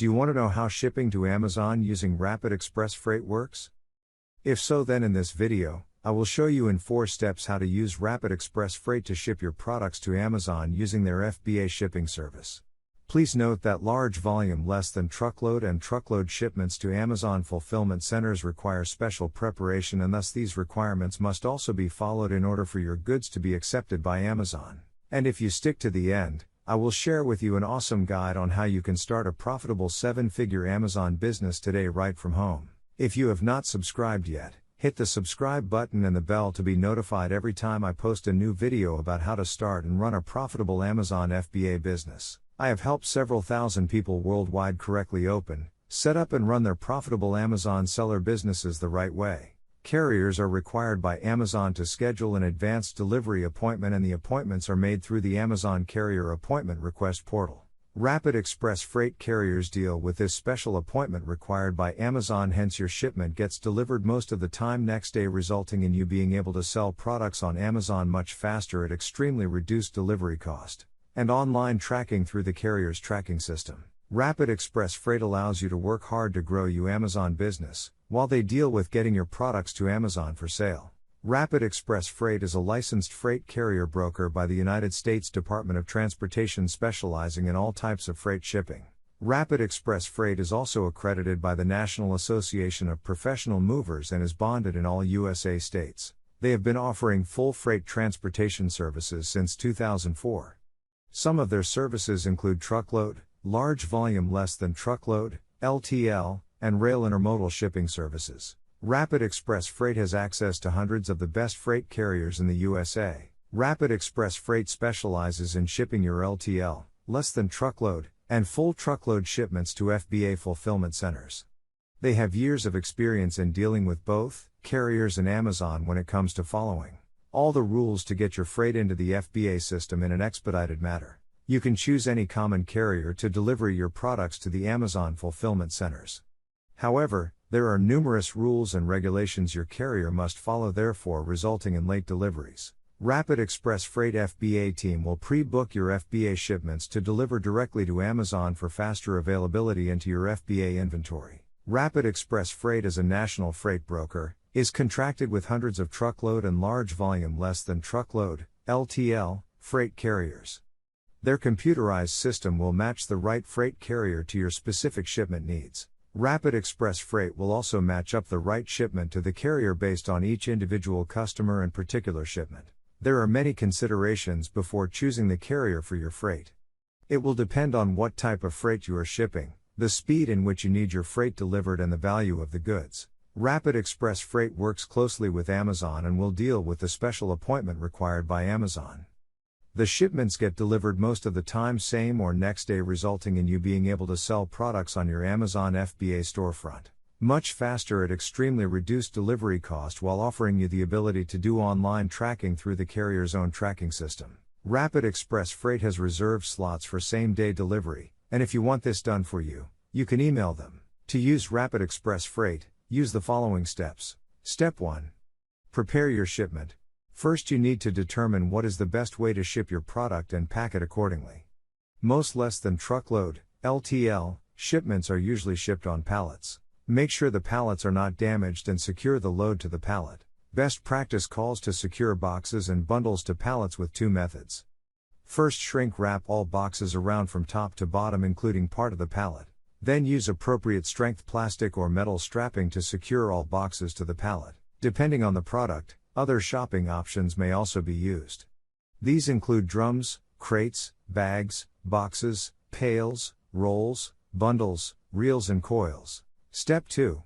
Do you want to know how shipping to Amazon using Rapid Express Freight works? If so, then in this video, I will show you in 4 steps how to use Rapid Express Freight to ship your products to Amazon using their FBA shipping service. Please note that large volume less than truckload and truckload shipments to Amazon fulfillment centers require special preparation, and thus these requirements must also be followed in order for your goods to be accepted by Amazon. And if you stick to the end, I will share with you an awesome guide on how you can start a profitable 7-figure Amazon business today right from home. If you have not subscribed yet, hit the subscribe button and the bell to be notified every time I post a new video about how to start and run a profitable Amazon FBA business. I have helped several thousand people worldwide correctly open, set up and run their profitable Amazon seller businesses the right way. Carriers are required by Amazon to schedule an advanced delivery appointment, and the appointments are made through the Amazon Carrier Appointment Request portal. Rapid Express Freight carriers deal with this special appointment required by Amazon, hence your shipment gets delivered most of the time next day, resulting in you being able to sell products on Amazon much faster at extremely reduced delivery cost. And online tracking through the carrier's tracking system. Rapid Express Freight allows you to work hard to grow your Amazon business, while they deal with getting your products to Amazon for sale. Rapid Express Freight is a licensed freight carrier broker by the United States Department of Transportation, specializing in all types of freight shipping. Rapid Express Freight is also accredited by the National Association of Professional Movers and is bonded in all USA states. They have been offering full freight transportation services since 2004. Some of their services include truckload, large volume less than truckload, LTL, and rail intermodal shipping services. Rapid Express Freight has access to hundreds of the best freight carriers in the USA. Rapid Express Freight specializes in shipping your LTL, less than truckload, and full truckload shipments to FBA fulfillment centers. They have years of experience in dealing with both carriers and Amazon when it comes to following all the rules to get your freight into the FBA system in an expedited manner. You can choose any common carrier to deliver your products to the Amazon fulfillment centers. However, there are numerous rules and regulations your carrier must follow, therefore resulting in late deliveries. Rapid Express Freight FBA team will pre-book your FBA shipments to deliver directly to Amazon for faster availability into your FBA inventory. Rapid Express Freight is a national freight broker, is contracted with hundreds of truckload and large volume less than truckload, LTL, freight carriers. Their computerized system will match the right freight carrier to your specific shipment needs. Rapid Express Freight will also match up the right shipment to the carrier based on each individual customer and particular shipment. There are many considerations before choosing the carrier for your freight. It will depend on what type of freight you are shipping, the speed in which you need your freight delivered, and the value of the goods. Rapid Express Freight works closely with Amazon and will deal with the special appointment required by Amazon. The shipments get delivered most of the time same or next day, resulting in you being able to sell products on your Amazon FBA storefront much faster at extremely reduced delivery cost, while offering you the ability to do online tracking through the carrier's own tracking system. Rapid Express Freight has reserved slots for same-day delivery, and if you want this done for you, you can email them. To use Rapid Express Freight, use the following steps. Step 1. Prepare your shipment. First, you need to determine what is the best way to ship your product and pack it accordingly. Most less than truckload, LTL, shipments are usually shipped on pallets. Make sure the pallets are not damaged and secure the load to the pallet. Best practice calls to secure boxes and bundles to pallets with 2 methods. First, shrink wrap all boxes around from top to bottom, including part of the pallet. Then use appropriate strength plastic or metal strapping to secure all boxes to the pallet. Depending on the product, other shopping options may also be used. These include drums, crates, bags, boxes, pails, rolls, bundles, reels and coils. Step 2.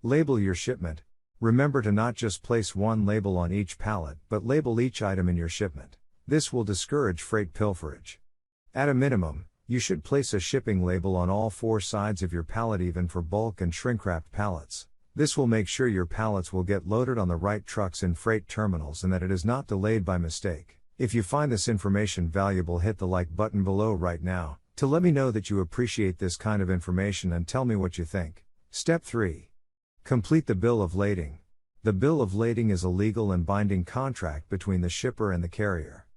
Label your shipment. Remember to not just place one label on each pallet, but label each item in your shipment. This will discourage freight pilferage. At a minimum, you should place a shipping label on all 4 sides of your pallet, even for bulk and shrink-wrapped pallets. This will make sure your pallets will get loaded on the right trucks in freight terminals and that it is not delayed by mistake. If you find this information valuable, hit the like button below right now to let me know that you appreciate this kind of information, and tell me what you think. Step 3. Complete the bill of lading. The bill of lading is a legal and binding contract between the shipper and the carrier.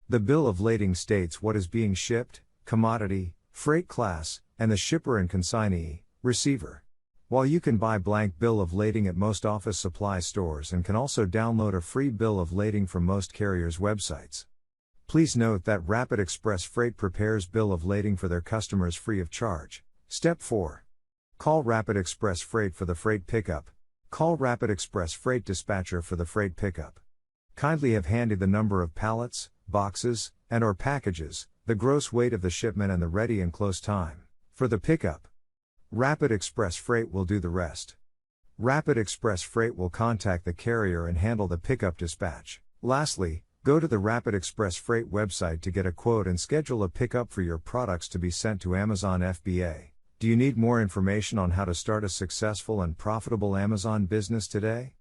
The bill of lading states what is being shipped, commodity, freight class, and the shipper and consignee, receiver. While you can buy blank bill of lading at most office supply stores and can also download a free bill of lading from most carriers' websites. Please note that Rapid Express Freight prepares bill of lading for their customers free of charge. Step 4. Call Rapid Express Freight for the freight pickup. Call Rapid Express Freight Dispatcher for the freight pickup. Kindly have handy the number of pallets, boxes, and/or packages, the gross weight of the shipment and the ready and close time for the pickup. Rapid Express Freight will do the rest. Rapid Express Freight will contact the carrier and handle the pickup dispatch. Lastly, go to the Rapid Express Freight website to get a quote and schedule a pickup for your products to be sent to Amazon FBA. Do you need more information on how to start a successful and profitable Amazon business today?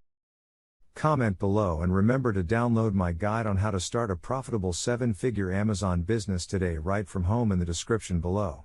Comment below and remember to download my guide on how to start a profitable 7-figure Amazon business today right from home in the description below.